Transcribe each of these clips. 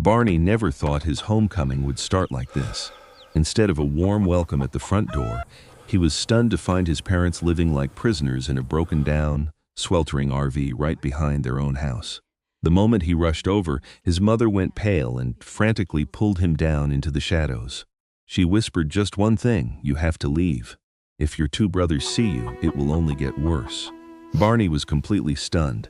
Barney never thought his homecoming would start like this. Instead of a warm welcome at the front door, he was stunned to find his parents living like prisoners in a broken-down, sweltering RV right behind their own house. The moment he rushed over, his mother went pale and frantically pulled him down into the shadows. She whispered just one thing: "You have to leave. If your two brothers see you, it will only get worse." Barney was completely stunned.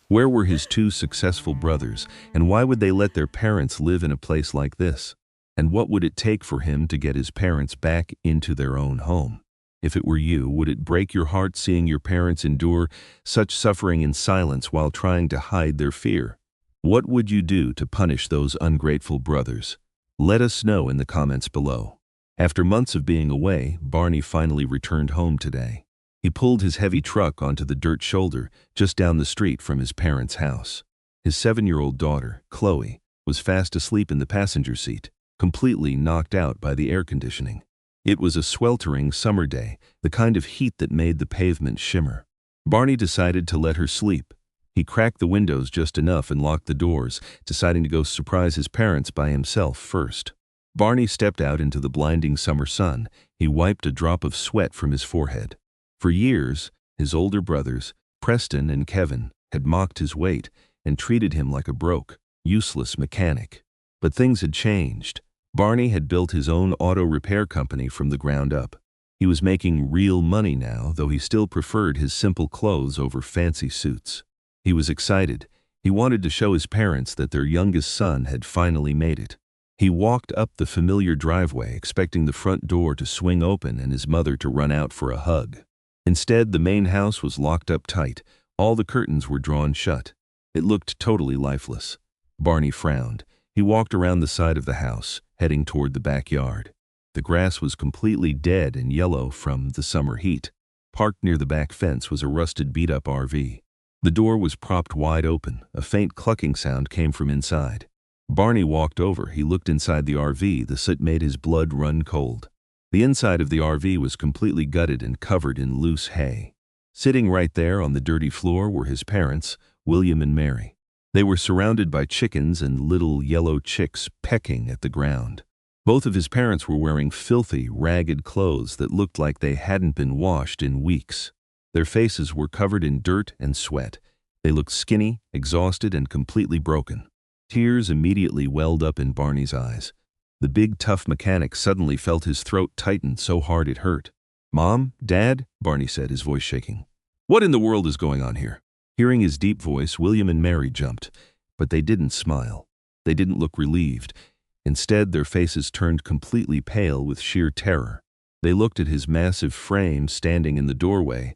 Where were his two successful brothers, and why would they let their parents live in a place like this? And what would it take for him to get his parents back into their own home? If it were you, would it break your heart seeing your parents endure such suffering in silence while trying to hide their fear? What would you do to punish those ungrateful brothers? Let us know in the comments below. After months of being away, Barney finally returned home today. He pulled his heavy truck onto the dirt shoulder just down the street from his parents' house. His 7-year-old daughter, Chloe, was fast asleep in the passenger seat, completely knocked out by the air conditioning. It was a sweltering summer day, the kind of heat that made the pavement shimmer. Barney decided to let her sleep. He cracked the windows just enough and locked the doors, deciding to go surprise his parents by himself first. Barney stepped out into the blinding summer sun. He wiped a drop of sweat from his forehead. For years, his older brothers, Preston and Kevin, had mocked his weight and treated him like a broke, useless mechanic. But things had changed. Barney had built his own auto repair company from the ground up. He was making real money now, though he still preferred his simple clothes over fancy suits. He was excited. He wanted to show his parents that their youngest son had finally made it. He walked up the familiar driveway, expecting the front door to swing open and his mother to run out for a hug. Instead, the main house was locked up tight. All the curtains were drawn shut. It looked totally lifeless. Barney frowned. He walked around the side of the house, heading toward the backyard. The grass was completely dead and yellow from the summer heat. Parked near the back fence was a rusted, beat-up RV. The door was propped wide open. A faint clucking sound came from inside. Barney walked over. He looked inside the RV. The soot made his blood run cold. The inside of the RV was completely gutted and covered in loose hay. Sitting right there on the dirty floor were his parents, William and Mary. They were surrounded by chickens and little yellow chicks pecking at the ground. Both of his parents were wearing filthy, ragged clothes that looked like they hadn't been washed in weeks. Their faces were covered in dirt and sweat. They looked skinny, exhausted, and completely broken. Tears immediately welled up in Barney's eyes. The big, tough mechanic suddenly felt his throat tighten so hard it hurt. "Mom? Dad?" Barney said, his voice shaking. "What in the world is going on here?" Hearing his deep voice, William and Mary jumped, but they didn't smile. They didn't look relieved. Instead, their faces turned completely pale with sheer terror. They looked at his massive frame standing in the doorway,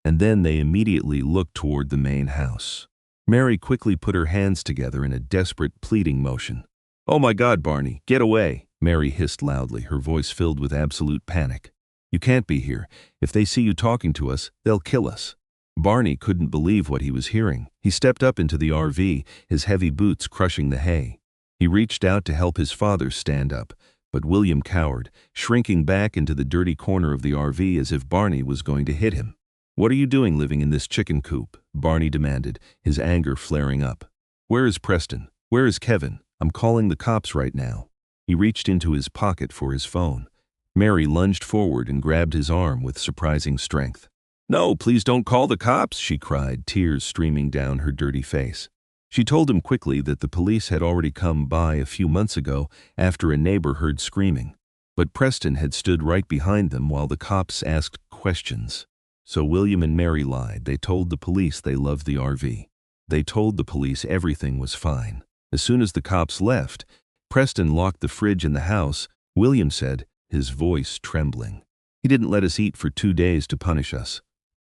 and then they immediately looked toward the main house. Mary quickly put her hands together in a desperate, pleading motion. "Oh my God, Barney, get away!" Mary hissed loudly, her voice filled with absolute panic. "You can't be here. If they see you talking to us, they'll kill us." Barney couldn't believe what he was hearing. He stepped up into the RV, his heavy boots crushing the hay. He reached out to help his father stand up, but William cowered, shrinking back into the dirty corner of the RV as if Barney was going to hit him. "What are you doing living in this chicken coop?" Barney demanded, his anger flaring up. "Where is Preston? Where is Kevin? I'm calling the cops right now." He reached into his pocket for his phone. Mary lunged forward and grabbed his arm with surprising strength. "No, please don't call the cops," she cried, tears streaming down her dirty face. She told him quickly that the police had already come by a few months ago after a neighbor heard screaming. But Preston had stood right behind them while the cops asked questions. So William and Mary lied. They told the police they loved the RV. They told the police everything was fine. As soon as the cops left, Preston locked the fridge in the house. William said, his voice trembling, "He didn't let us eat for 2 days to punish us."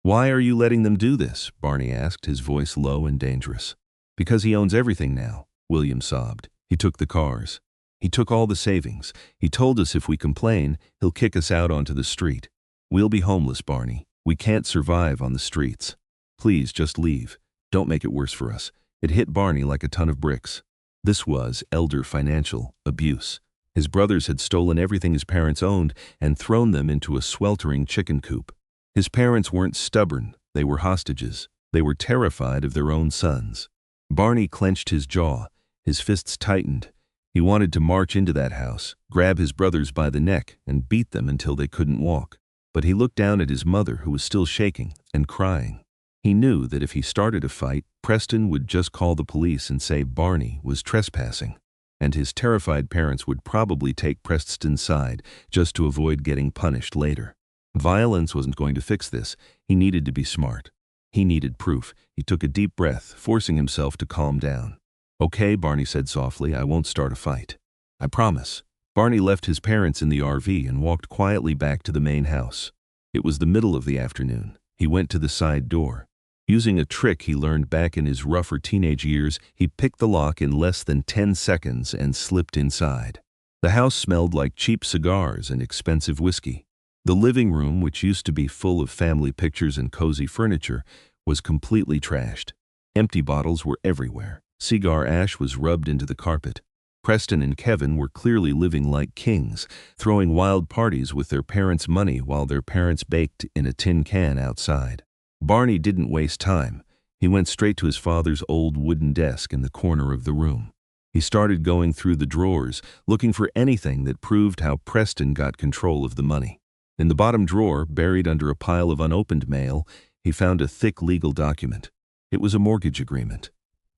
"Why are you letting them do this?" Barney asked, his voice low and dangerous. "Because he owns everything now," William sobbed. "He took the cars. He took all the savings. He told us if we complain, he'll kick us out onto the street. We'll be homeless, Barney. We can't survive on the streets. Please, just leave. Don't make it worse for us." It hit Barney like a ton of bricks. This was elder financial abuse. His brothers had stolen everything his parents owned and thrown them into a sweltering chicken coop. His parents weren't stubborn. They were hostages. They were terrified of their own sons. Barney clenched his jaw. His fists tightened. He wanted to march into that house, grab his brothers by the neck, and beat them until they couldn't walk. But he looked down at his mother, who was still shaking and crying. He knew that if he started a fight, Preston would just call the police and say Barney was trespassing. And his terrified parents would probably take Preston's side just to avoid getting punished later. Violence wasn't going to fix this. He needed to be smart. He needed proof. He took a deep breath, forcing himself to calm down. "Okay," Barney said softly, "I won't start a fight. I promise." Barney left his parents in the RV and walked quietly back to the main house. It was the middle of the afternoon. He went to the side door. Using a trick he learned back in his rougher teenage years, he picked the lock in less than 10 seconds and slipped inside. The house smelled like cheap cigars and expensive whiskey. The living room, which used to be full of family pictures and cozy furniture, was completely trashed. Empty bottles were everywhere. Cigar ash was rubbed into the carpet. Preston and Kevin were clearly living like kings, throwing wild parties with their parents' money while their parents baked in a tin can outside. Barney didn't waste time. He went straight to his father's old wooden desk in the corner of the room. He started going through the drawers, looking for anything that proved how Preston got control of the money. In the bottom drawer, buried under a pile of unopened mail, he found a thick legal document. It was a mortgage agreement.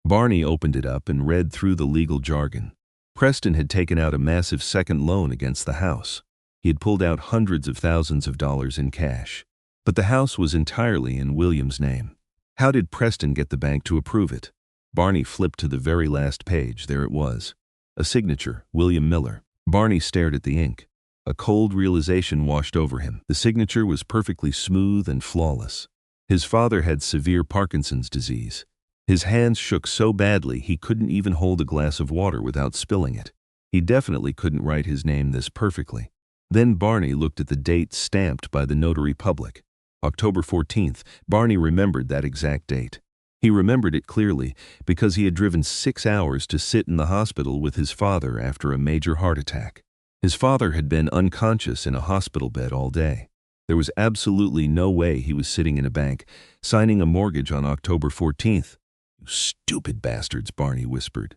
Barney opened it up and read through the legal jargon. Preston had taken out a massive second loan against the house. He had pulled out hundreds of thousands of dollars in cash. But the house was entirely in William's name. How did Preston get the bank to approve it? Barney flipped to the very last page. There it was. A signature, William Miller. Barney stared at the ink. A cold realization washed over him. The signature was perfectly smooth and flawless. His father had severe Parkinson's disease. His hands shook so badly he couldn't even hold a glass of water without spilling it. He definitely couldn't write his name this perfectly. Then Barney looked at the date stamped by the notary public. October 14th, Barney remembered that exact date. He remembered it clearly because he had driven 6 hours to sit in the hospital with his father after a major heart attack. His father had been unconscious in a hospital bed all day. There was absolutely no way he was sitting in a bank, signing a mortgage on October 14th. "You stupid bastards," Barney whispered.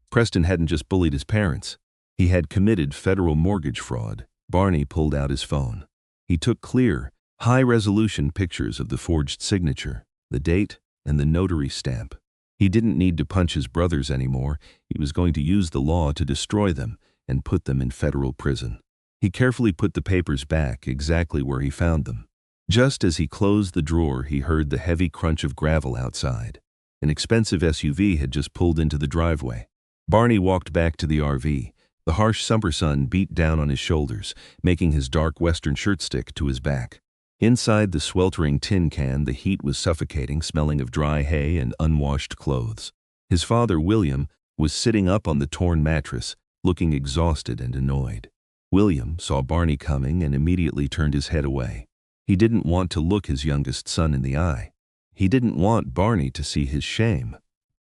Preston hadn't just bullied his parents. He had committed federal mortgage fraud. Barney pulled out his phone. He took clear, high-resolution pictures of the forged signature, the date, and the notary stamp. He didn't need to punch his brothers anymore. He was going to use the law to destroy them and put them in federal prison. He carefully put the papers back exactly where he found them. Just as he closed the drawer, he heard the heavy crunch of gravel outside. An expensive SUV had just pulled into the driveway. Barney walked back to the RV. The harsh summer sun beat down on his shoulders, making his dark western shirt stick to his back. Inside the sweltering tin can, the heat was suffocating, smelling of dry hay and unwashed clothes. His father, William, was sitting up on the torn mattress, looking exhausted and annoyed. William saw Barney coming and immediately turned his head away. He didn't want to look his youngest son in the eye. He didn't want Barney to see his shame.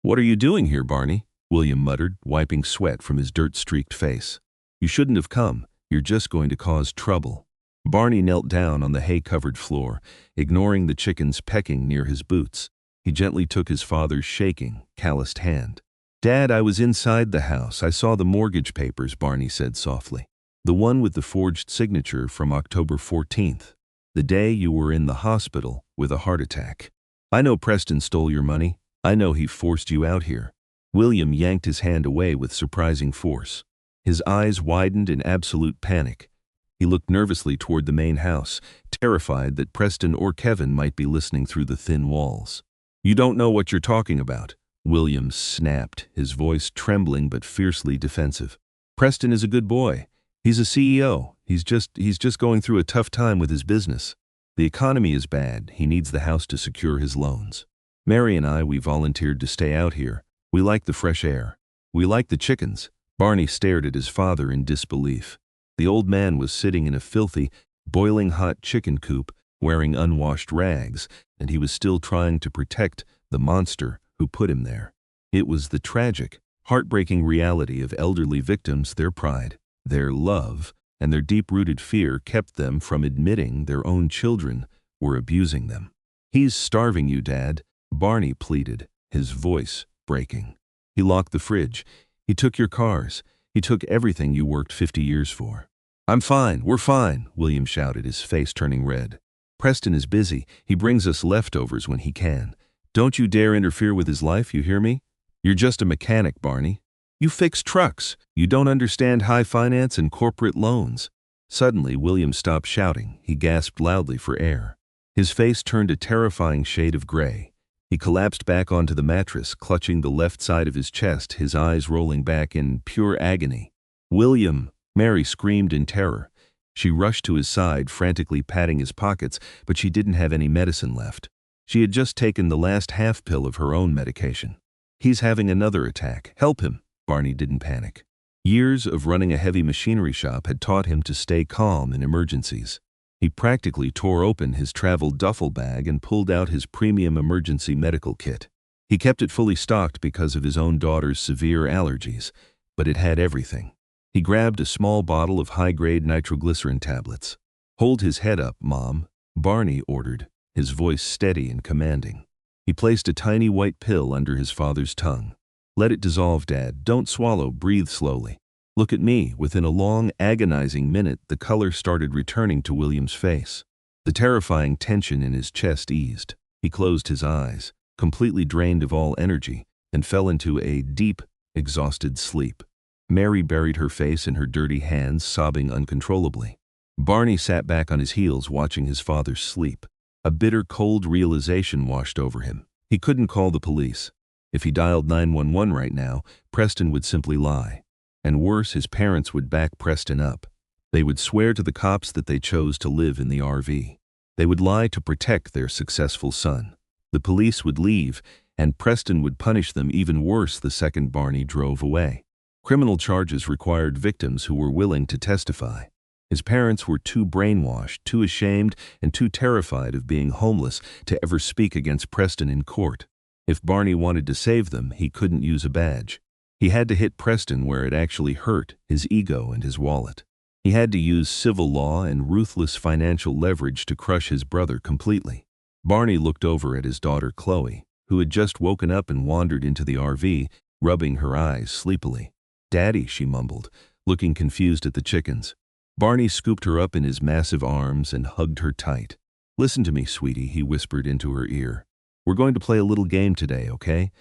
"What are you doing here, Barney?" William muttered, wiping sweat from his dirt-streaked face. "You shouldn't have come. You're just going to cause trouble." Barney knelt down on the hay-covered floor, ignoring the chickens pecking near his boots. He gently took his father's shaking, calloused hand. "Dad, I was inside the house. I saw the mortgage papers," Barney said softly. "The one with the forged signature from October 14th, the day you were in the hospital with a heart attack. I know Preston stole your money. I know he forced you out here." William yanked his hand away with surprising force. His eyes widened in absolute panic. He looked nervously toward the main house, terrified that Preston or Kevin might be listening through the thin walls. "You don't know what you're talking about," William snapped, his voice trembling but fiercely defensive. "Preston is a good boy. He's a CEO. He's just going through a tough time with his business. The economy is bad. He needs the house to secure his loans. Mary and we volunteered to stay out here. We like the fresh air. We like the chickens." Barney stared at his father in disbelief. The old man was sitting in a filthy, boiling hot chicken coop, wearing unwashed rags, and he was still trying to protect the monster who put him there. It was the tragic, heartbreaking reality of elderly victims. Their pride, their love, and their deep-rooted fear kept them from admitting their own children were abusing them. "He's starving you, Dad," Barney pleaded, his voice breaking. "He locked the fridge. He took your cars. He took everything you worked 50 years for. I'm fine, we're fine, William shouted, his face turning red. Preston is busy. He brings us leftovers when he can. Don't you dare interfere with his life, you hear me? You're just a mechanic, Barney. You fix trucks. You don't understand high finance and corporate loans. Suddenly, William stopped shouting. He gasped loudly for air. His face turned a terrifying shade of gray. He collapsed back onto the mattress, clutching the left side of his chest, his eyes rolling back in pure agony. William! Mary screamed in terror. She rushed to his side, frantically patting his pockets, but she didn't have any medicine left. She had just taken the last half pill of her own medication. He's having another attack. Help him! Barney didn't panic. Years of running a heavy machinery shop had taught him to stay calm in emergencies. He practically tore open his travel duffel bag and pulled out his premium emergency medical kit. He kept it fully stocked because of his own daughter's severe allergies, but it had everything. He grabbed a small bottle of high-grade nitroglycerin tablets. Hold his head up, Mom, Barney ordered, his voice steady and commanding. He placed a tiny white pill under his father's tongue. Let it dissolve, Dad. Don't swallow. Breathe slowly. Look at me. Within a long, agonizing minute, the color started returning to William's face. The terrifying tension in his chest eased. He closed his eyes, completely drained of all energy, and fell into a deep, exhausted sleep. Mary buried her face in her dirty hands, sobbing uncontrollably. Barney sat back on his heels, watching his father sleep. A bitter, cold realization washed over him. He couldn't call the police. If he dialed 911 right now, Preston would simply lie. And worse, his parents would back Preston up. They would swear to the cops that they chose to live in the RV. They would lie to protect their successful son. The police would leave, and Preston would punish them even worse the second Barney drove away. Criminal charges required victims who were willing to testify. His parents were too brainwashed, too ashamed, and too terrified of being homeless to ever speak against Preston in court. If Barney wanted to save them, he couldn't use a badge. He had to hit Preston where it actually hurt, his ego and his wallet. He had to use civil law and ruthless financial leverage to crush his brother completely. Barney looked over at his daughter Chloe, who had just woken up and wandered into the RV, rubbing her eyes sleepily. Daddy, she mumbled, looking confused at the chickens. Barney scooped her up in his massive arms and hugged her tight. Listen to me, sweetie, he whispered into her ear. We're going to play a little game today, okay?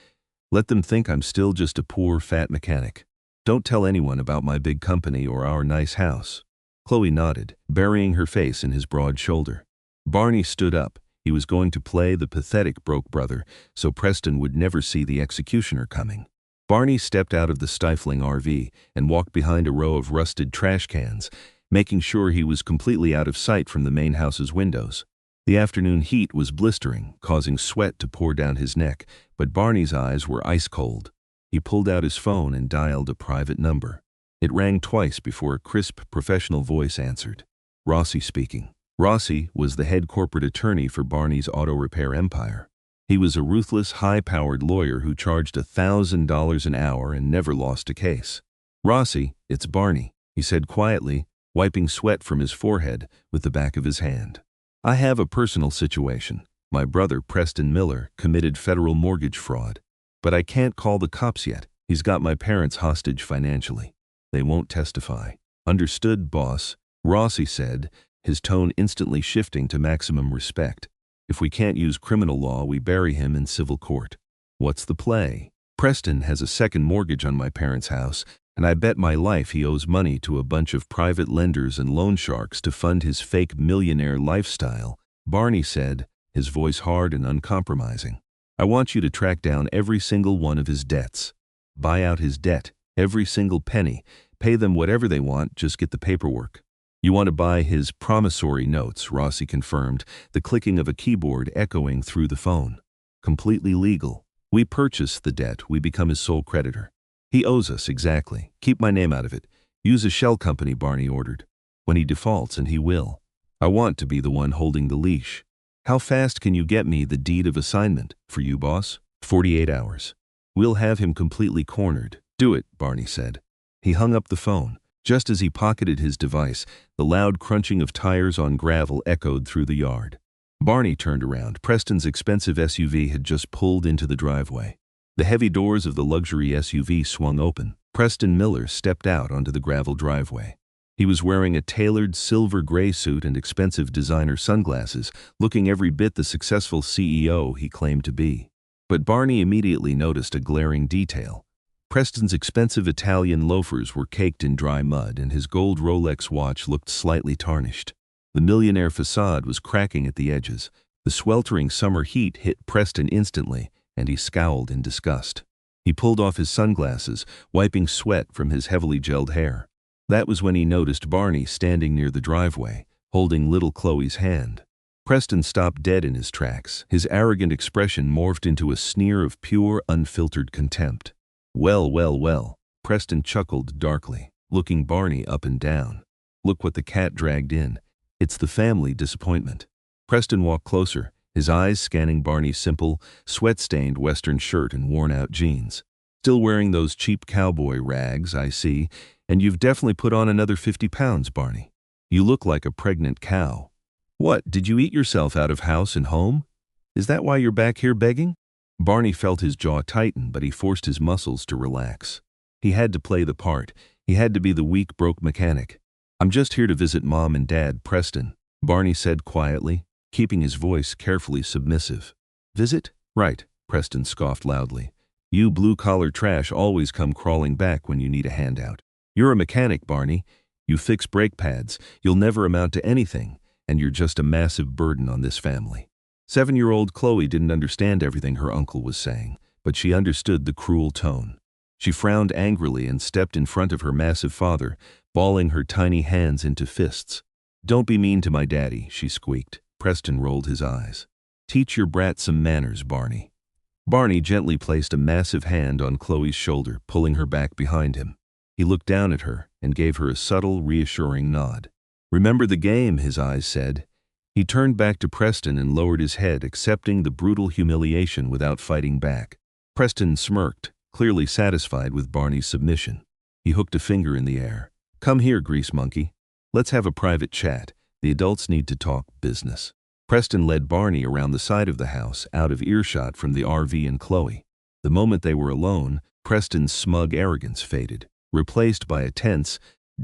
Let them think I'm still just a poor, fat mechanic. Don't tell anyone about my big company or our nice house. Chloe nodded, burying her face in his broad shoulder. Barney stood up. He was going to play the pathetic broke brother, so Preston would never see the executioner coming. Barney stepped out of the stifling RV and walked behind a row of rusted trash cans, making sure he was completely out of sight from the main house's windows. The afternoon heat was blistering, causing sweat to pour down his neck, but Barney's eyes were ice cold. He pulled out his phone and dialed a private number. It rang twice before a crisp, professional voice answered. Rossi speaking. Rossi was the head corporate attorney for Barney's auto repair empire. He was a ruthless, high-powered lawyer who charged $1,000 an hour and never lost a case. Rossi, it's Barney, he said quietly, wiping sweat from his forehead with the back of his hand. I have a personal situation. My brother, Preston Miller, committed federal mortgage fraud. But I can't call the cops yet. He's got my parents hostage financially. They won't testify. Understood, boss, Rossi said, his tone instantly shifting to maximum respect. If we can't use criminal law, we bury him in civil court. What's the play? Preston has a second mortgage on my parents' house, and I bet my life he owes money to a bunch of private lenders and loan sharks to fund his fake millionaire lifestyle, Barney said, his voice hard and uncompromising. I want you to track down every single one of his debts. Buy out his debt, every single penny, pay them whatever they want, just get the paperwork. You want to buy his promissory notes, Rossi confirmed, the clicking of a keyboard echoing through the phone. Completely legal. We purchase the debt, we become his sole creditor. He owes us, exactly. Keep my name out of it. Use a shell company, Barney ordered. When he defaults, and he will. I want to be the one holding the leash. How fast can you get me the deed of assignment? For you, boss? 48 hours. We'll have him completely cornered. Do it, Barney said. He hung up the phone. Just as he pocketed his device, the loud crunching of tires on gravel echoed through the yard. Barney turned around. Preston's expensive SUV had just pulled into the driveway. The heavy doors of the luxury SUV swung open. Preston Miller stepped out onto the gravel driveway. He was wearing a tailored silver gray suit and expensive designer sunglasses, looking every bit the successful CEO he claimed to be. But Barney immediately noticed a glaring detail. Preston's expensive Italian loafers were caked in dry mud, and his gold Rolex watch looked slightly tarnished. The millionaire facade was cracking at the edges. The sweltering summer heat hit Preston instantly, and he scowled in disgust. He pulled off his sunglasses, wiping sweat from his heavily gelled hair. That was when he noticed Barney standing near the driveway, holding little Chloe's hand. Preston stopped dead in his tracks. His arrogant expression morphed into a sneer of pure, unfiltered contempt. Well, well, well, Preston chuckled darkly, looking Barney up and down. Look what the cat dragged in. It's the family disappointment. Preston walked closer, his eyes scanning Barney's simple, sweat-stained Western shirt and worn-out jeans. Still wearing those cheap cowboy rags, I see, and you've definitely put on another 50 pounds, Barney. You look like a pregnant cow. What, did you eat yourself out of house and home? Is that why you're back here begging? Barney felt his jaw tighten, but he forced his muscles to relax. He had to play the part. He had to be the weak, broke mechanic. I'm just here to visit Mom and Dad, Preston, Barney said quietly, keeping his voice carefully submissive. Visit? Right, Preston scoffed loudly. You blue-collar trash always come crawling back when you need a handout. You're a mechanic, Barney. You fix brake pads. You'll never amount to anything, and you're just a massive burden on this family. 7-year-old Chloe didn't understand everything her uncle was saying, but she understood the cruel tone. She frowned angrily and stepped in front of her massive father, balling her tiny hands into fists. Don't be mean to my daddy, she squeaked. Preston rolled his eyes. Teach your brat some manners, Barney. Barney gently placed a massive hand on Chloe's shoulder, pulling her back behind him. He looked down at her and gave her a subtle, reassuring nod. Remember the game, his eyes said. He turned back to Preston and lowered his head, accepting the brutal humiliation without fighting back. Preston smirked, clearly satisfied with Barney's submission. He hooked a finger in the air. Come here, grease monkey. Let's have a private chat. The adults need to talk business. Preston led Barney around the side of the house, out of earshot from the RV and Chloe. The moment they were alone, Preston's smug arrogance faded, replaced by a tense,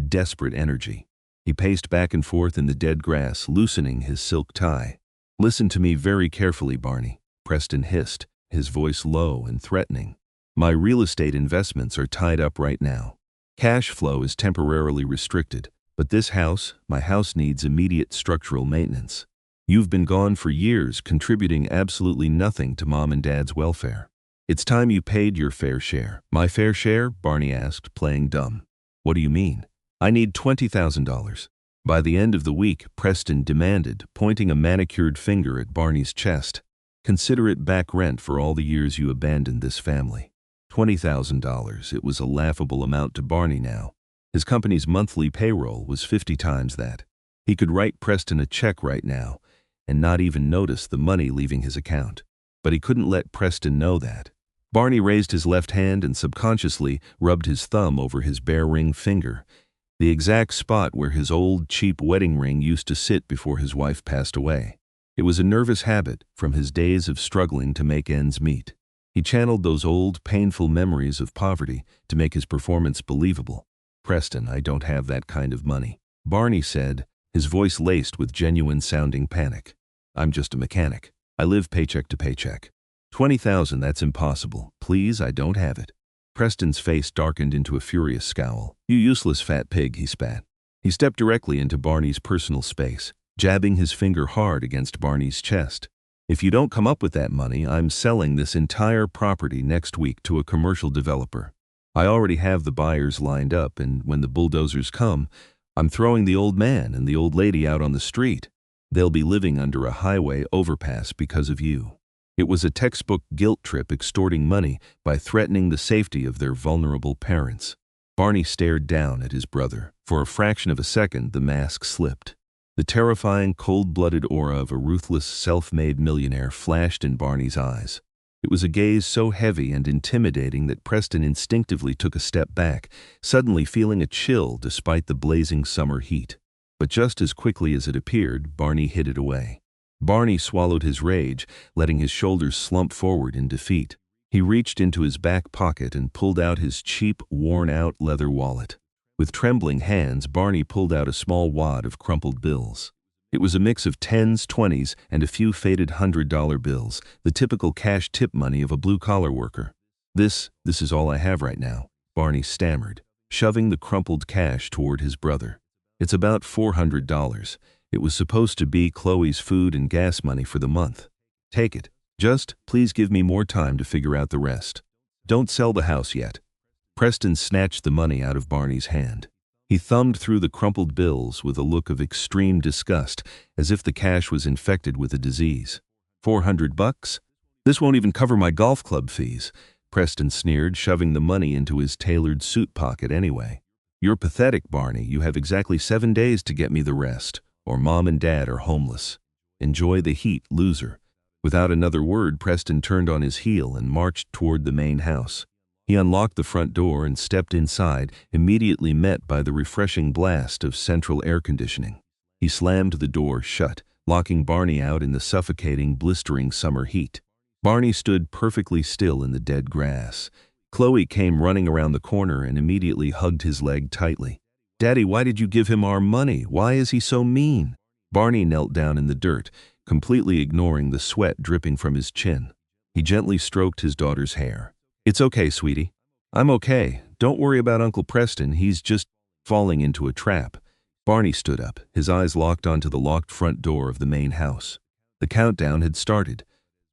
desperate energy. He paced back and forth in the dead grass, loosening his silk tie. Listen to me very carefully, Barney, Preston hissed, his voice low and threatening. My real estate investments are tied up right now. Cash flow is temporarily restricted, but this house, my house, needs immediate structural maintenance. You've been gone for years, contributing absolutely nothing to Mom and Dad's welfare. It's time you paid your fair share. My fair share? Barney asked, playing dumb. What do you mean? I need $20,000. By the end of the week, Preston demanded, pointing a manicured finger at Barney's chest. Consider it back rent for all the years you abandoned this family. $20,000. It was a laughable amount to Barney now. His company's monthly payroll was 50 times that. He could write Preston a check right now and not even notice the money leaving his account. But he couldn't let Preston know that. Barney raised his left hand and subconsciously rubbed his thumb over his bare ring finger, the exact spot where his old, cheap wedding ring used to sit before his wife passed away. It was a nervous habit from his days of struggling to make ends meet. He channeled those old, painful memories of poverty to make his performance believable. Preston, I don't have that kind of money, Barney said, his voice laced with genuine-sounding panic. I'm just a mechanic. I live paycheck to paycheck. $20,000, that's impossible. Please, I don't have it. Preston's face darkened into a furious scowl. You useless fat pig, he spat. He stepped directly into Barney's personal space, jabbing his finger hard against Barney's chest. If you don't come up with that money, I'm selling this entire property next week to a commercial developer. I already have the buyers lined up, and when the bulldozers come, I'm throwing the old man and the old lady out on the street. They'll be living under a highway overpass because of you. It was a textbook guilt trip, extorting money by threatening the safety of their vulnerable parents. Barney stared down at his brother. For a fraction of a second, the mask slipped. The terrifying, cold-blooded aura of a ruthless, self-made millionaire flashed in Barney's eyes. It was a gaze so heavy and intimidating that Preston instinctively took a step back, suddenly feeling a chill despite the blazing summer heat. But just as quickly as it appeared, Barney hid it away. Barney swallowed his rage, letting his shoulders slump forward in defeat. He reached into his back pocket and pulled out his cheap, worn-out leather wallet. With trembling hands, Barney pulled out a small wad of crumpled bills. It was a mix of 10s, 20s, and a few faded $100 bills, the typical cash tip money of a blue-collar worker. This is all I have right now," Barney stammered, shoving the crumpled cash toward his brother. "It's about $400. It was supposed to be Chloe's food and gas money for the month. Take it. Just, please give me more time to figure out the rest. Don't sell the house yet." Preston snatched the money out of Barney's hand. He thumbed through the crumpled bills with a look of extreme disgust, as if the cash was infected with a disease. $400? This won't even cover my golf club fees," Preston sneered, shoving the money into his tailored suit pocket anyway. "You're pathetic, Barney. You have exactly 7 days to get me the rest, or Mom and Dad are homeless. Enjoy the heat, loser." Without another word, Preston turned on his heel and marched toward the main house. He unlocked the front door and stepped inside, immediately met by the refreshing blast of central air conditioning. He slammed the door shut, locking Barney out in the suffocating, blistering summer heat. Barney stood perfectly still in the dead grass. Chloe came running around the corner and immediately hugged his leg tightly. "Daddy, why did you give him our money? Why is he so mean?" Barney knelt down in the dirt, completely ignoring the sweat dripping from his chin. He gently stroked his daughter's hair. "It's okay, sweetie. I'm okay. Don't worry about Uncle Preston. He's just falling into a trap." Barney stood up, his eyes locked onto the locked front door of the main house. The countdown had started,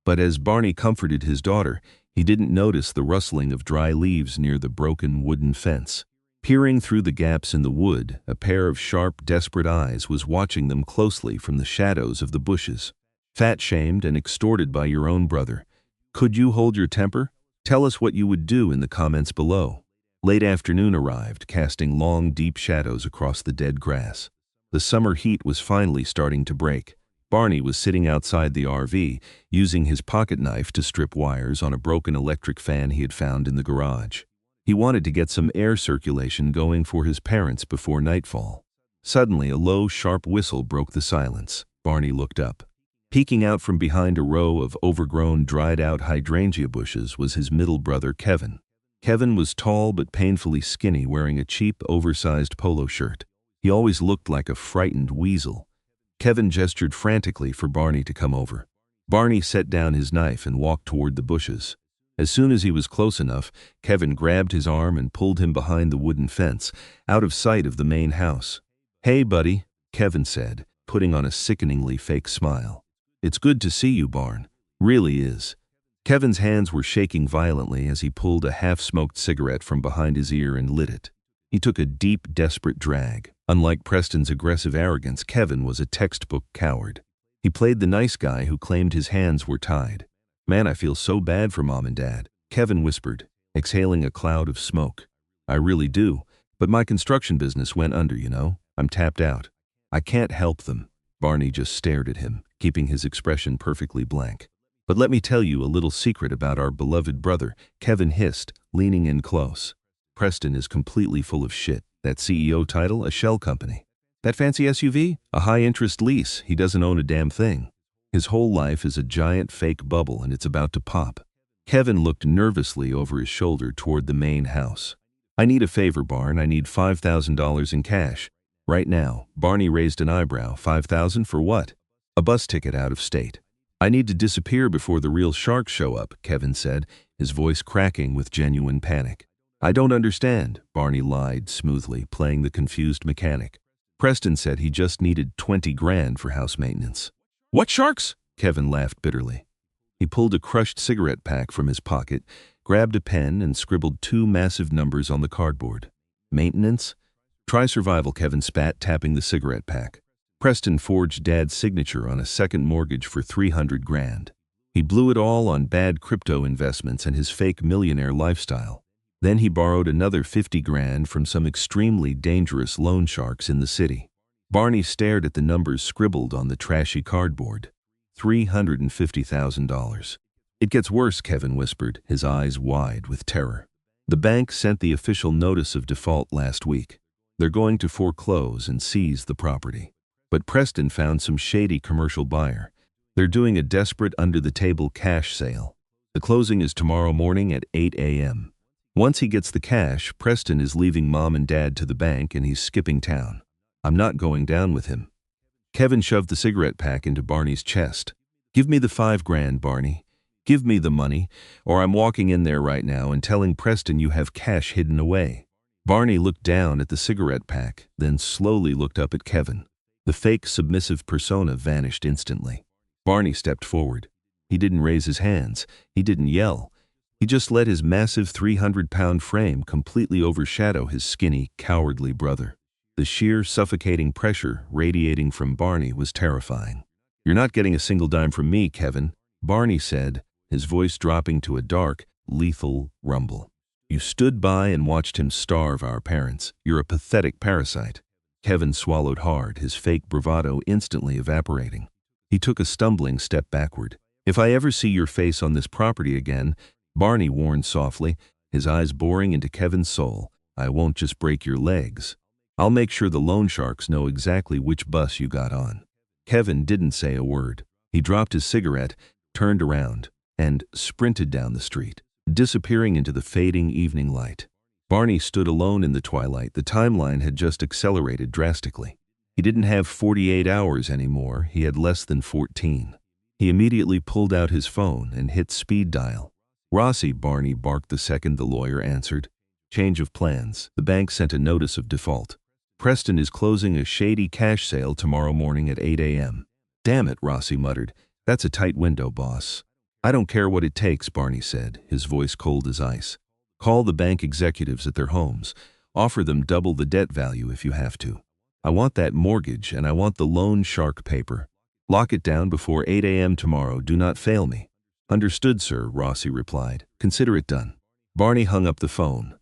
but as Barney comforted his daughter, he didn't notice the rustling of dry leaves near the broken wooden fence. Peering through the gaps in the wood, a pair of sharp, desperate eyes was watching them closely from the shadows of the bushes. "Fat-shamed and extorted by your own brother. Could you hold your temper? Tell us what you would do in the comments below." Late afternoon arrived, casting long, deep shadows across the dead grass. The summer heat was finally starting to break. Barney was sitting outside the RV, using his pocket knife to strip wires on a broken electric fan he had found in the garage. He wanted to get some air circulation going for his parents before nightfall. Suddenly, a low, sharp whistle broke the silence. Barney looked up. Peeking out from behind a row of overgrown, dried-out hydrangea bushes was his middle brother, Kevin. Kevin was tall but painfully skinny, wearing a cheap, oversized polo shirt. He always looked like a frightened weasel. Kevin gestured frantically for Barney to come over. Barney set down his knife and walked toward the bushes. As soon as he was close enough, Kevin grabbed his arm and pulled him behind the wooden fence, out of sight of the main house. "Hey, buddy," Kevin said, putting on a sickeningly fake smile. "It's good to see you, Barn. Really is." Kevin's hands were shaking violently as he pulled a half-smoked cigarette from behind his ear and lit it. He took a deep, desperate drag. Unlike Preston's aggressive arrogance, Kevin was a textbook coward. He played the nice guy who claimed his hands were tied. "Man, I feel so bad for Mom and Dad," Kevin whispered, exhaling a cloud of smoke. "I really do, but my construction business went under, you know. I'm tapped out. I can't help them." Barney just stared at him, keeping his expression perfectly blank. "But let me tell you a little secret about our beloved brother," Kevin hissed, leaning in close. "Preston is completely full of shit. That CEO title, a shell company. That fancy SUV, a high-interest lease. He doesn't own a damn thing. His whole life is a giant fake bubble, and it's about to pop." Kevin looked nervously over his shoulder toward the main house. "I need a favor, Barn. I need $5,000 in cash. Right now." Barney raised an eyebrow. "5,000 for what?" "A bus ticket out of state." "I need to disappear before the real sharks show up," Kevin said, his voice cracking with genuine panic. "I don't understand," Barney lied smoothly, playing the confused mechanic. "Preston said he just needed 20 grand for house maintenance." "What sharks?" Kevin laughed bitterly. He pulled a crushed cigarette pack from his pocket, grabbed a pen, and scribbled 2 massive numbers on the cardboard. "Maintenance? Try survival," Kevin spat, tapping the cigarette pack. Preston forged Dad's signature on a second mortgage for 300 grand. He blew it all on bad crypto investments and his fake millionaire lifestyle. Then he borrowed another 50 grand from some extremely dangerous loan sharks in the city. Barney stared at the numbers scribbled on the trashy cardboard. $350,000. "It gets worse," Kevin whispered, his eyes wide with terror. "The bank sent the official notice of default last week. They're going to foreclose and seize the property. But Preston found some shady commercial buyer. They're doing a desperate under-the-table cash sale. The closing is tomorrow morning at 8 a.m. Once he gets the cash, Preston is leaving Mom and Dad to the bank and he's skipping town. I'm not going down with him. Kevin shoved the cigarette pack into Barney's chest. Give me the $5,000, Barney. Give me the money, or I'm walking in there right now and telling Preston you have cash hidden away. Barney looked down at the cigarette pack, then slowly looked up at Kevin. The fake submissive persona vanished instantly. Barney stepped forward. He didn't raise his hands. He didn't yell. He just let his massive 300-pound frame completely overshadow his skinny, cowardly brother. The sheer, suffocating pressure radiating from Barney was terrifying. You're not getting a single dime from me, Kevin, Barney said, his voice dropping to a dark, lethal rumble. You stood by and watched him starve our parents. You're a pathetic parasite. Kevin swallowed hard, his fake bravado instantly evaporating. He took a stumbling step backward. If I ever see your face on this property again, Barney warned softly, his eyes boring into Kevin's soul, I won't just break your legs. I'll make sure the loan sharks know exactly which bus you got on. Kevin didn't say a word. He dropped his cigarette, turned around, and sprinted down the street, disappearing into the fading evening light. Barney stood alone in the twilight. The timeline had just accelerated drastically. He didn't have 48 hours anymore. He had less than 14. He immediately pulled out his phone and hit speed dial. Rossi, Barney barked the second the lawyer answered. Change of plans. The bank sent a notice of default. Preston is closing a shady cash sale tomorrow morning at 8 a.m. Damn it, Rossi muttered. That's a tight window, boss. I don't care what it takes, Barney said, his voice cold as ice. Call the bank executives at their homes. Offer them double the debt value if you have to. I want that mortgage and I want the loan shark paper. Lock it down before 8 a.m. tomorrow. Do not fail me. Understood, sir, Rossi replied. Consider it done. Barney hung up the phone.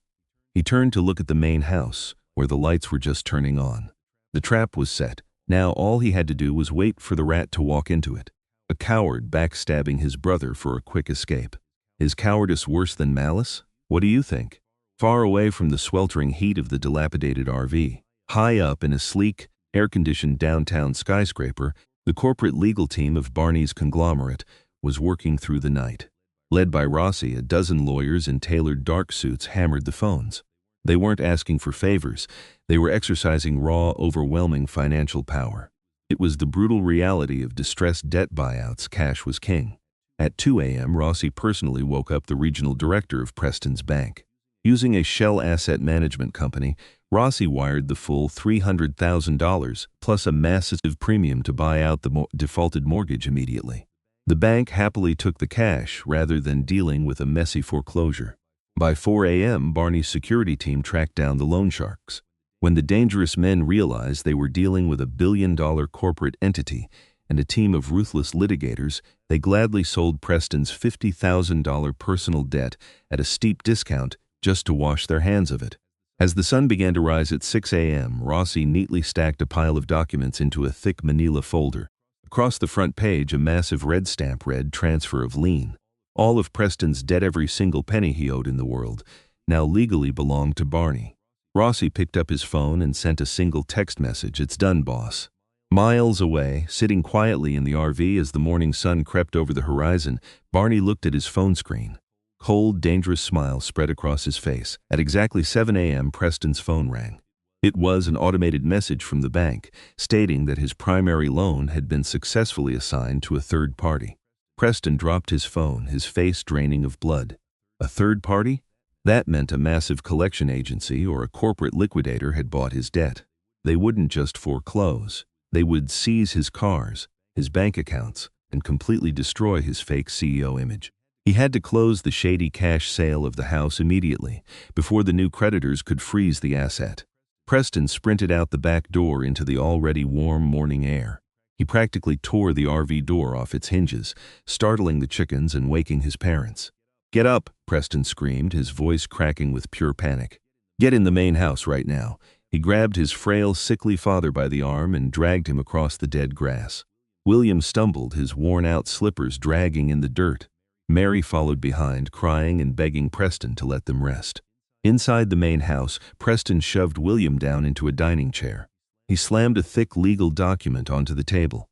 He turned to look at the main house, where the lights were just turning on. The trap was set. Now all he had to do was wait for the rat to walk into it. A coward backstabbing his brother for a quick escape. Is cowardice worse than malice? What do you think? Far away from the sweltering heat of the dilapidated RV, high up in a sleek, air-conditioned downtown skyscraper, the corporate legal team of Barney's conglomerate was working through the night. Led by Rossi, a dozen lawyers in tailored dark suits hammered the phones. They weren't asking for favors. They were exercising raw, overwhelming financial power. It was the brutal reality of distressed debt buyouts. Cash was king. At 2 a.m., Rossi personally woke up the regional director of Preston's bank. Using a shell asset management company, Rossi wired the full $300,000 plus a massive premium to buy out the defaulted mortgage immediately. The bank happily took the cash rather than dealing with a messy foreclosure. By 4 a.m., Barney's security team tracked down the loan sharks. When the dangerous men realized they were dealing with a billion-dollar corporate entity and a team of ruthless litigators, they gladly sold Preston's $50,000 personal debt at a steep discount just to wash their hands of it. As the sun began to rise at 6 a.m., Rossi neatly stacked a pile of documents into a thick manila folder. Across the front page, a massive red stamp read transfer of lien. All of Preston's debt, every single penny he owed in the world, now legally belonged to Barney. Rossi picked up his phone and sent a single text message. It's done, boss. Miles away, sitting quietly in the RV as the morning sun crept over the horizon, Barney looked at his phone screen. Cold, dangerous smile spread across his face. At exactly 7 a.m., Preston's phone rang. It was an automated message from the bank, stating that his primary loan had been successfully assigned to a third party. Preston dropped his phone, his face draining of blood. A third party? That meant a massive collection agency or a corporate liquidator had bought his debt. They wouldn't just foreclose. They would seize his cars, his bank accounts, and completely destroy his fake CEO image. He had to close the shady cash sale of the house immediately, before the new creditors could freeze the asset. Preston sprinted out the back door into the already warm morning air. He practically tore the RV door off its hinges, startling the chickens and waking his parents. "Get up," Preston screamed, his voice cracking with pure panic. "Get in the main house right now." He grabbed his frail, sickly father by the arm and dragged him across the dead grass. William stumbled, his worn-out slippers dragging in the dirt. Mary followed behind, crying and begging Preston to let them rest. Inside the main house, Preston shoved William down into a dining chair. He slammed a thick legal document onto the table.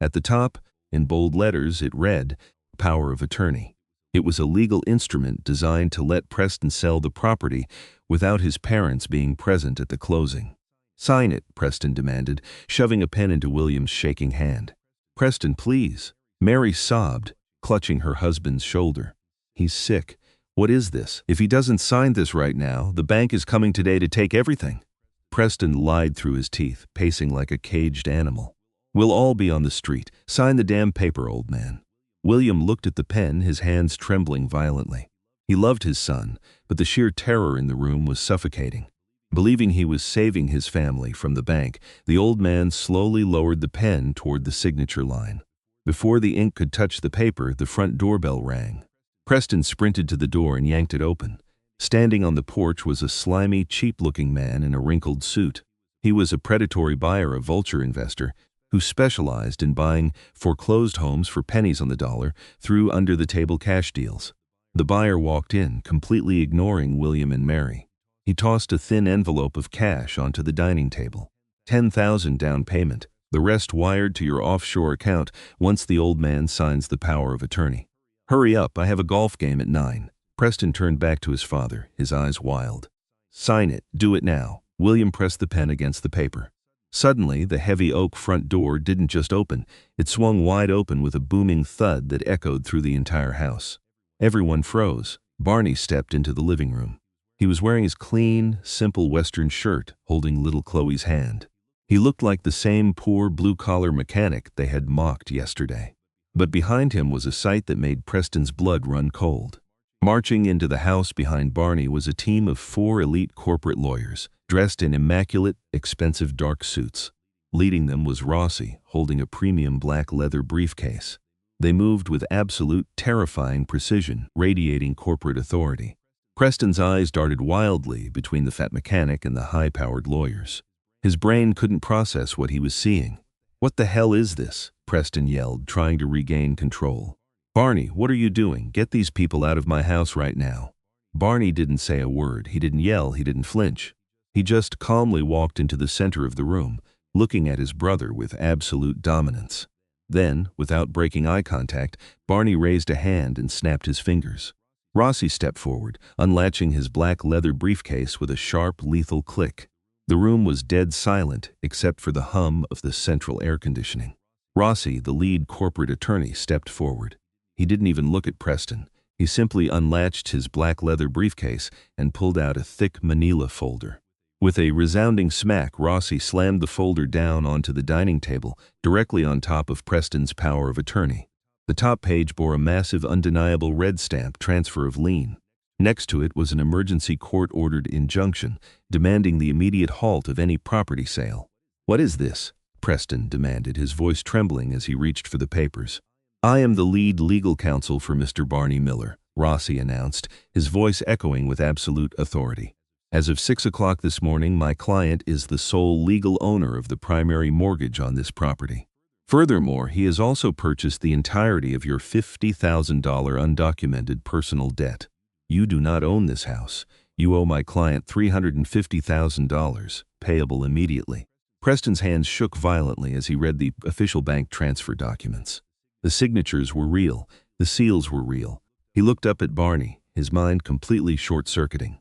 At the top, in bold letters, it read, "Power of Attorney." It was a legal instrument designed to let Preston sell the property without his parents being present at the closing. "Sign it," Preston demanded, shoving a pen into William's shaking hand. "Preston, please." Mary sobbed, clutching her husband's shoulder. "He's sick. What is this? If he doesn't sign this right now, the bank is coming today to take everything." Preston lied through his teeth, pacing like a caged animal. "We'll all be on the street. Sign the damn paper, old man." William looked at the pen, his hands trembling violently. He loved his son, but the sheer terror in the room was suffocating. Believing he was saving his family from the bank, the old man slowly lowered the pen toward the signature line. Before the ink could touch the paper, the front doorbell rang. Preston sprinted to the door and yanked it open. Standing on the porch was a slimy, cheap-looking man in a wrinkled suit. He was a predatory buyer, a vulture investor, who specialized in buying foreclosed homes for pennies on the dollar through under-the-table cash deals. The buyer walked in, completely ignoring William and Mary. He tossed a thin envelope of cash onto the dining table. $10,000 down payment, the rest wired to your offshore account once the old man signs the power of attorney. "Hurry up, I have a golf game at 9. Preston turned back to his father, his eyes wild. "Sign it, do it now." William pressed the pen against the paper. Suddenly, the heavy oak front door didn't just open, it swung wide open with a booming thud that echoed through the entire house. Everyone froze. Barney stepped into the living room. He was wearing his clean, simple Western shirt, holding little Chloe's hand. He looked like the same poor blue-collar mechanic they had mocked yesterday. But behind him was a sight that made Preston's blood run cold. Marching into the house behind Barney was a team of 4 elite corporate lawyers, dressed in immaculate, expensive dark suits. Leading them was Rossi, holding a premium black leather briefcase. They moved with absolute, terrifying precision, radiating corporate authority. Preston's eyes darted wildly between the fat mechanic and the high-powered lawyers. His brain couldn't process what he was seeing. "What the hell is this?" Preston yelled, trying to regain control. "Barney, what are you doing? Get these people out of my house right now." Barney didn't say a word. He didn't yell. He didn't flinch. He just calmly walked into the center of the room, looking at his brother with absolute dominance. Then, without breaking eye contact, Barney raised a hand and snapped his fingers. Rossi stepped forward, unlatching his black leather briefcase with a sharp, lethal click. The room was dead silent except for the hum of the central air conditioning. Rossi, the lead corporate attorney, stepped forward. He didn't even look at Preston. He simply unlatched his black leather briefcase and pulled out a thick manila folder. With a resounding smack, Rossi slammed the folder down onto the dining table, directly on top of Preston's power of attorney. The top page bore a massive, undeniable red stamp, transfer of lien. Next to it was an emergency court-ordered injunction, demanding the immediate halt of any property sale. "What is this?" Preston demanded, his voice trembling as he reached for the papers. "I am the lead legal counsel for Mr. Barney Miller," Rossi announced, his voice echoing with absolute authority. "As of 6 o'clock this morning, my client is the sole legal owner of the primary mortgage on this property. Furthermore, he has also purchased the entirety of your $50,000 undocumented personal debt. You do not own this house. You owe my client $350,000, payable immediately." Preston's hands shook violently as he read the official bank transfer documents. The signatures were real. The seals were real. He looked up at Barney, his mind completely short-circuiting.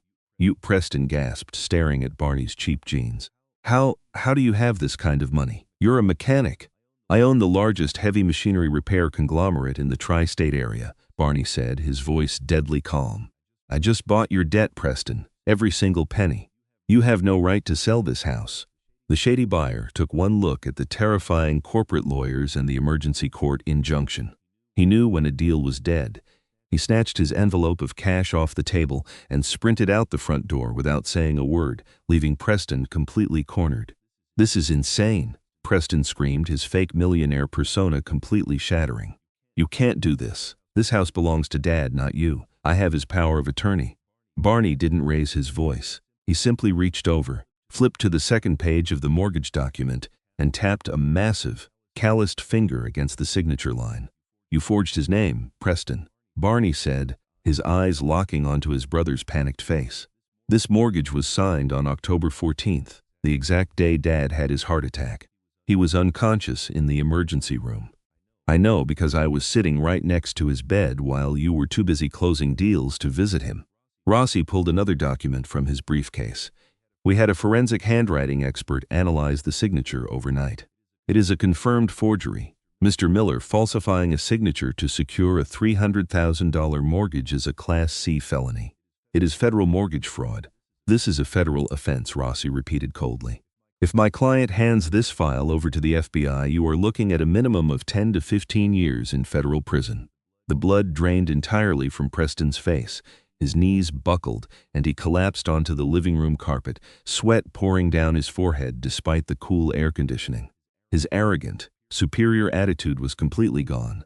Preston gasped, staring at Barney's cheap jeans. How do you have this kind of money? You're a mechanic." "I own the largest heavy machinery repair conglomerate in the tri-state area," Barney said, his voice deadly calm. "I just bought your debt, Preston, every single penny. You have no right to sell this house." The shady buyer took one look at the terrifying corporate lawyers and the emergency court injunction. He knew when a deal was dead. He snatched his envelope of cash off the table and sprinted out the front door without saying a word, leaving Preston completely cornered. "This is insane," Preston screamed, his fake millionaire persona completely shattering. "You can't do this. This house belongs to Dad, not you. I have his power of attorney." Barney didn't raise his voice. He simply reached over, flipped to the second page of the mortgage document, and tapped a massive, calloused finger against the signature line. "You forged his name, Preston," Barney said, his eyes locking onto his brother's panicked face. "This mortgage was signed on October 14th, the exact day Dad had his heart attack. He was unconscious in the emergency room." I know because I was sitting right next to his bed while you were too busy closing deals to visit him. Rossi pulled another document from his briefcase. We had a forensic handwriting expert analyze the signature overnight. It is a confirmed forgery. Mr. Miller falsifying a signature to secure a $300,000 mortgage is a Class C felony. It is federal mortgage fraud. This is a federal offense, Rossi repeated coldly. If my client hands this file over to the FBI, you are looking at a minimum of 10 to 15 years in federal prison. The blood drained entirely from Preston's face. His knees buckled, and he collapsed onto the living room carpet, sweat pouring down his forehead despite the cool air conditioning. His arrogant, superior attitude was completely gone,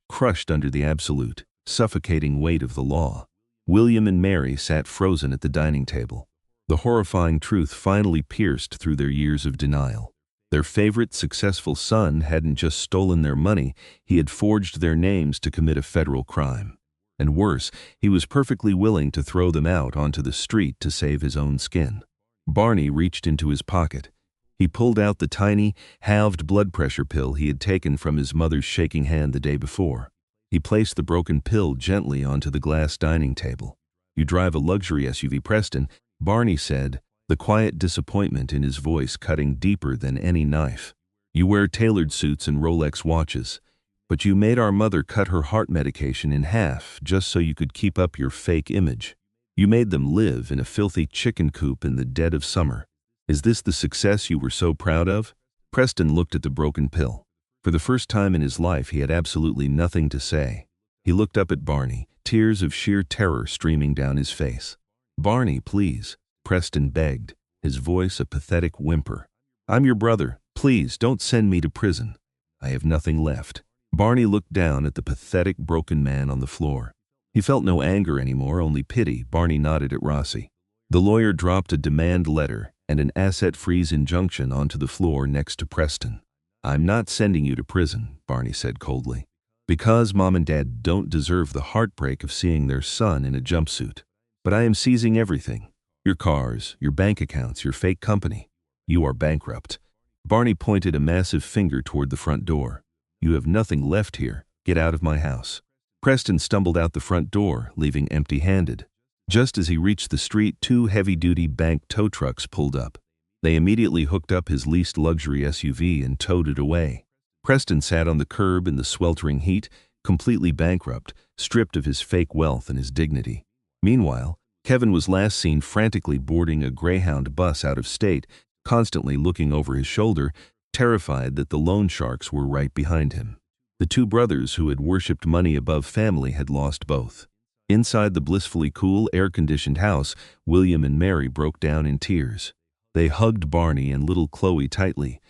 crushed under the absolute, suffocating weight of the law. William and Mary sat frozen at the dining table. The horrifying truth finally pierced through their years of denial. Their favorite, successful son hadn't just stolen their money, he had forged their names to commit a federal crime. And worse, he was perfectly willing to throw them out onto the street to save his own skin. Barney reached into his pocket. He pulled out the tiny, halved blood pressure pill he had taken from his mother's shaking hand the day before. He placed the broken pill gently onto the glass dining table. "You drive a luxury SUV, Preston," Barney said, the quiet disappointment in his voice cutting deeper than any knife. "You wear tailored suits and Rolex watches. But you made our mother cut her heart medication in half just so you could keep up your fake image. You made them live in a filthy chicken coop in the dead of summer. Is this the success you were so proud of?" Preston looked at the broken pill. For the first time in his life, he had absolutely nothing to say. He looked up at Barney, tears of sheer terror streaming down his face. "Barney, please," Preston begged, his voice a pathetic whimper. "I'm your brother. Please, don't send me to prison. I have nothing left." Barney looked down at the pathetic, broken man on the floor. He felt no anger anymore, only pity. Barney nodded at Rossi. The lawyer dropped a demand letter and an asset freeze injunction onto the floor next to Preston. "I'm not sending you to prison," Barney said coldly, "because Mom and Dad don't deserve the heartbreak of seeing their son in a jumpsuit. But I am seizing everything. Your cars, your bank accounts, your fake company. You are bankrupt." Barney pointed a massive finger toward the front door. "You have nothing left here. Get out of my house." Preston stumbled out the front door, leaving empty-handed. Just as he reached the street, two heavy-duty bank tow trucks pulled up. They immediately hooked up his leased luxury SUV and towed it away. Preston sat on the curb in the sweltering heat, completely bankrupt, stripped of his fake wealth and his dignity. Meanwhile, Kevin was last seen frantically boarding a Greyhound bus out of state, constantly looking over his shoulder, terrified that the loan sharks were right behind him. The two brothers who had worshipped money above family had lost both. Inside the blissfully cool, air-conditioned house, William and Mary broke down in tears. They hugged Barney and little Chloe tightly,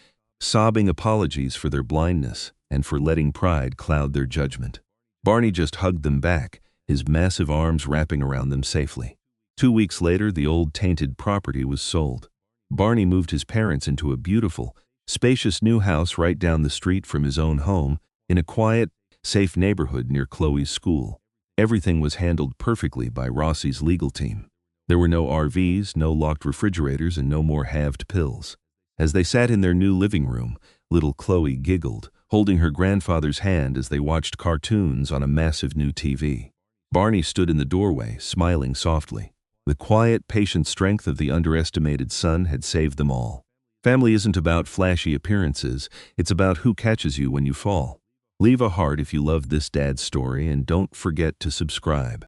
sobbing apologies for their blindness and for letting pride cloud their judgment. Barney just hugged them back, his massive arms wrapping around them safely. 2 weeks later, the old tainted property was sold. Barney moved his parents into a beautiful, spacious new house right down the street from his own home, in a quiet, safe neighborhood near Chloe's school. Everything was handled perfectly by Rossi's legal team. There were no RVs, no locked refrigerators, and no more halved pills. As they sat in their new living room, little Chloe giggled, holding her grandfather's hand as they watched cartoons on a massive new TV. Barney stood in the doorway, smiling softly. The quiet, patient strength of the underestimated son had saved them all. Family isn't about flashy appearances, it's about who catches you when you fall. Leave a heart if you loved this dad's story, and don't forget to subscribe.